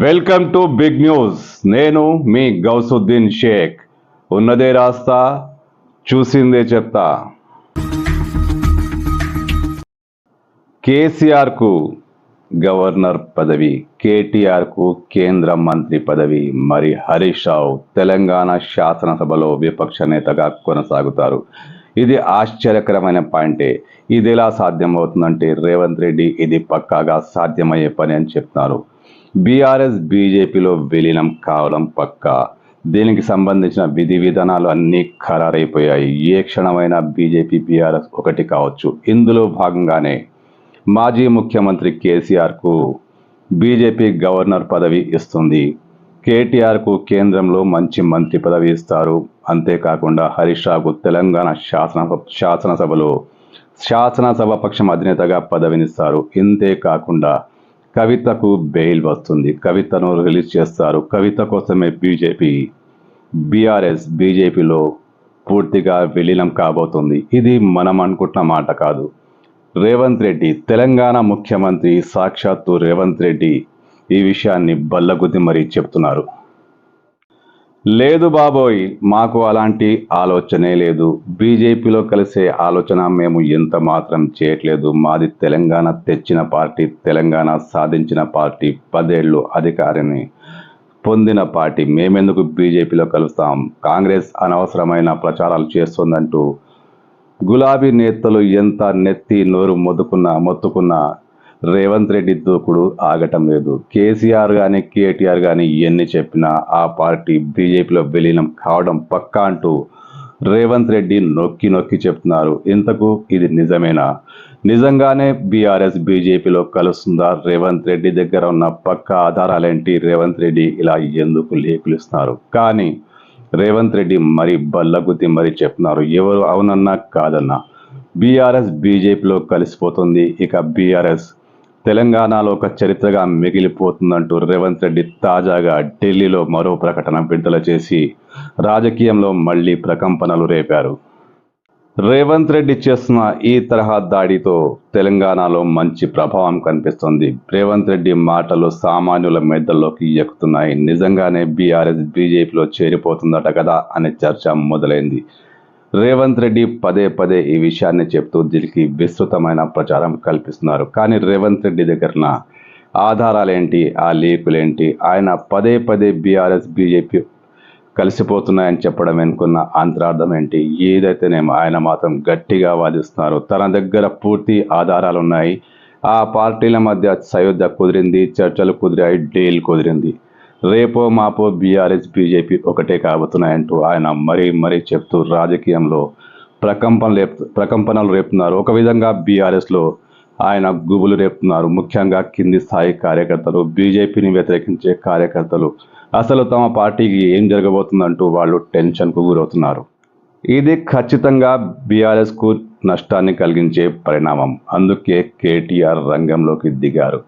Welcome to big news. నేను మీ గౌసుద్దీన్ షేక్. ఉన్నదే రాస్తా, చూసిందే చెప్తా. కేసీఆర్కు గవర్నర్ పదవి, కేటీఆర్కు కేంద్ర మంత్రి పదవి, మరి హరీష్ రావు తెలంగాణ శాసనసభలో విపక్ష నేతగా కొనసాగుతారు. ఇది ఆశ్చర్యకరమైన పాయింటే. ఇది ఎలా సాధ్యమవుతుందంటే రేవంత్ రెడ్డి ఇది పక్కాగా సాధ్యమయ్యే పని అని చెప్తున్నారు. బీఆర్ఎస్ బీజేపీలో విలీనం కావడం పక్కా. దీనికి సంబంధించిన విధి విధానాలు అన్నీ ఖరారైపోయాయి. ఏ క్షణమైనా బీజేపీ బీఆర్ఎస్ ఒకటి కావచ్చు. ఇందులో భాగంగానే మాజీ ముఖ్యమంత్రి కేసీఆర్కు బీజేపీ గవర్నర్ పదవి ఇస్తుంది. కేటీఆర్కు కేంద్రంలో మంచి మంత్రి పదవి ఇస్తారు. అంతేకాకుండా హరీష్ రావుకు తెలంగాణ శాసనసభలో శాసనసభ పక్షం అధినేతగా పదవినిస్తారు. ఇంతేకాకుండా కవితకు బెయిల్ వస్తుంది. కవితను రిలీజ్ చేస్తారు. కవిత కోసమే బీజేపీలో పూర్తిగా విలీనం కాబోతుంది. ఇది మనం అనుకుంటున్న మాట కాదు. రేవంత్ రెడ్డి, తెలంగాణ ముఖ్యమంత్రి సాక్షాత్తు రేవంత్ రెడ్డి ఈ విషయాన్ని బల్లగుద్ది మరీ చెప్తున్నారు. లేదు బాబోయ్, మాకు అలాంటి ఆలోచనే లేదు. బీజేపీలో కలిసే ఆలోచన మేము ఎంత మాత్రం చేయట్లేదు. మాది తెలంగాణ తెచ్చిన పార్టీ, తెలంగాణ సాధించిన పార్టీ, 10 ఏళ్ళు అధికారాన్ని పొందిన పార్టీ. మేమెందుకు బీజేపీలో కలుస్తాం? కాంగ్రెస్ అనవసరమైన ప్రచారాలు చేస్తుందంటూ గులాబీ నేతలు ఎంత నెత్తి నోరు మొత్తుకున్నా రేవంత్ రెడ్డి దూకుడు ఆగటం లేదు. కేసీఆర్ కానీ కేటీఆర్ కానీ ఎన్ని చెప్పినా ఆ పార్టీ బీజేపీలో విలీనం కావడం పక్కా అంటూ రేవంత్ రెడ్డి నొక్కి చెప్తున్నారు. ఇంతకు ఇది నిజమేనా? నిజంగానే బీఆర్ఎస్ బీజేపీలో కలుస్తుందా? రేవంత్ రెడ్డి దగ్గర ఉన్న పక్కా ఆధారాలేంటి? రేవంత్ రెడ్డి ఇలా ఎందుకు లేకులిస్తున్నారు? కానీ రేవంత్ రెడ్డి మరి బల్లగుద్ది మరి చెప్తున్నారు. ఎవరు అవునన్నా కాదన్నా బీఆర్ఎస్ బీజేపీలో కలిసిపోతుంది. ఇక బీఆర్ఎస్ తెలంగాణలో ఒక చరిత్రగా మిగిలిపోతుందంటూ రేవంత్ రెడ్డి తాజాగా ఢిల్లీలో మరో ప్రకటన విడుదల చేసి రాజకీయంలో మళ్లీ ప్రకంపనలు రేపారు. రేవంత్ రెడ్డి చేస్తున్న ఈ తరహా దాడితో తెలంగాణలో మంచి ప్రభావం కనిపిస్తుంది. రేవంత్ రెడ్డి మాటలు సామాన్యుల మెదల్లోకి ఎక్కుతున్నాయి. నిజంగానే బీఆర్ఎస్ బీజేపీలో చేరిపోతుందట కదా అనే చర్చ మొదలైంది. రేవంత్ రెడ్డి పదే ఈ విషయాన్ని చెప్తూ దీనికి విస్తృతమైన ప్రచారం కల్పిస్తున్నారు. కానీ రేవంత్ రెడ్డి దగ్గర ఆధారాలేంటి? ఆ లీకులేంటి? ఆయన పదే బీఆర్ఎస్ బీజేపీ కలిసిపోతున్నాయని చెప్పడం వెనుకున్న అంతరార్థం ఏంటి? ఏదైతేనేమో ఆయన మాత్రం గట్టిగా వాదిస్తున్నారు. తన దగ్గర పూర్తి ఆధారాలు ఉన్నాయి. ఆ పార్టీల మధ్య సయోధ్య కుదిరింది, చర్చలు కుదిరాయి, డీల్ కుదిరింది. రేపో మాపో బీఆర్ఎస్ బీజేపీ ఒకటే కాబోతున్నాయంటూ ఆయన మరీ చెప్తూ రాజకీయంలో ప్రకంపనలు రేపుతున్నారు. ఒక విధంగా బీఆర్ఎస్లో ఆయన గుబులు రేపుతున్నారు. ముఖ్యంగా కింది స్థాయి కార్యకర్తలు, బీజేపీని వ్యతిరేకించే కార్యకర్తలు అసలు తమ పార్టీకి ఏం జరగబోతుందంటూ వాళ్ళు టెన్షన్కు గురవుతున్నారు. ఇది ఖచ్చితంగా బీఆర్ఎస్కు నష్టాన్ని కలిగించే పరిణామం. అందుకే కేటీఆర్ రంగంలోకి దిగారు.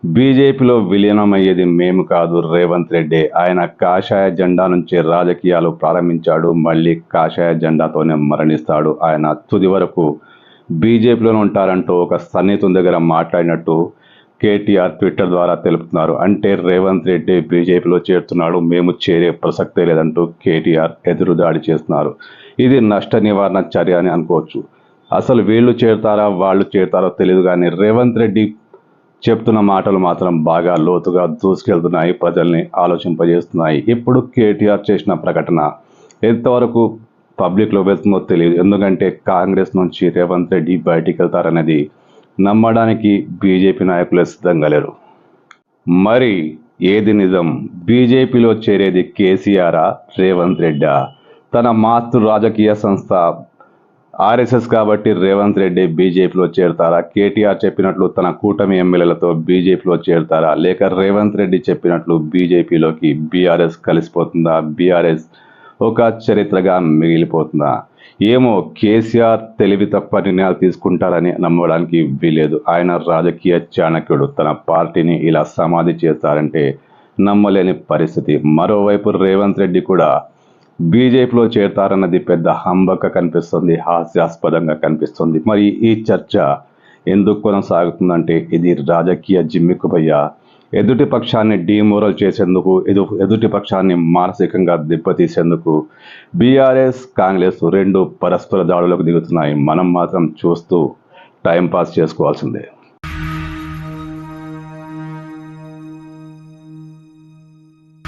బీజేపీలో విలీనమయ్యేది మేము కాదు, రేవంత్ రెడ్డి. ఆయన కాషాయ జెండా నుంచి రాజకీయాలు ప్రారంభించాడు. మళ్ళీ కాషాయ జెండాతోనే మరణిస్తాడు. ఆయన తుది వరకు బీజేపీలోనే ఉంటారంటూ ఒక సన్నిహితుని దగ్గర మాట్లాడినట్టు కేటీఆర్ ట్విట్టర్ ద్వారా తెలుపుతున్నారు. అంటే రేవంత్ రెడ్డి బీజేపీలో చేరుతున్నాడు, మేము చేరే ప్రసక్తే లేదంటూ కేటీఆర్ ఎదురుదాడి చేస్తున్నారు. ఇది నష్ట నివారణ చర్య అని అనుకోవచ్చు. అసలు వీళ్ళు చేరుతారా వాళ్ళు చేరుతారో తెలియదు. కానీ రేవంత్ రెడ్డి చెప్తున్న మాటలు మాత్రం బాగా లోతుగా దూసుకెళ్తున్నాయి, ప్రజల్ని ఆలోచింపజేస్తున్నాయి. ఇప్పుడు కేటీఆర్ చేసిన ప్రకటన ఎంతవరకు పబ్లిక్లో వెళ్తుందో తెలియదు. ఎందుకంటే కాంగ్రెస్ నుంచి రేవంత్ రెడ్డి బయటికి వెళ్తారనేది నమ్మడానికి బీజేపీ నాయకులే సిద్ధంగా లేరు. మరి ఏది నిజం? బీజేపీలో చేరేది కేసీఆరా, రేవంత్ రెడ్డా? తన మాతృ రాజకీయ సంస్థ ఆర్ఎస్ఎస్ కాబట్టి రేవంత్ రెడ్డి బీజేపీలో చేరుతారా? కేటీఆర్ చెప్పినట్లు తన కూటమి ఎమ్మెల్యేలతో బీజేపీలో చేరుతారా? లేక రేవంత్ రెడ్డి చెప్పినట్లు బీజేపీలోకి బీఆర్ఎస్ కలిసిపోతుందా? బీఆర్ఎస్ ఒక చరిత్రగా మిగిలిపోతుందా? ఏమో, కేసీఆర్ తెలివి తప్ప నిర్ణయాలు తీసుకుంటారని నమ్మడానికి వీలేదు. ఆయన రాజకీయ చాణక్యుడు. తన పార్టీని ఇలా సమాధి చేస్తారంటే నమ్మలేని పరిస్థితి. మరోవైపు రేవంత్ రెడ్డి కూడా బీజేపీలో చేరతారన్నది పెద్ద హంబక కనిపిస్తుంది, హాస్యాస్పదంగా కనిపిస్తుంది. మరి ఈ చర్చ ఎందుకు కొనసాగుతుందంటే ఇది రాజకీయ జిమ్మిక్కుపయ్య ఎదుటి పక్షాన్ని డీమోరల్ చేసేందుకు, ఎదుటి పక్షాన్ని మానసికంగా దెబ్బతీసేందుకు బీఆర్ఎస్ కాంగ్రెస్ రెండు పరస్పర దాడులకు దిగుతున్నాయి. మనం మాత్రం చూస్తూ టైంపాస్ చేసుకోవాల్సిందే.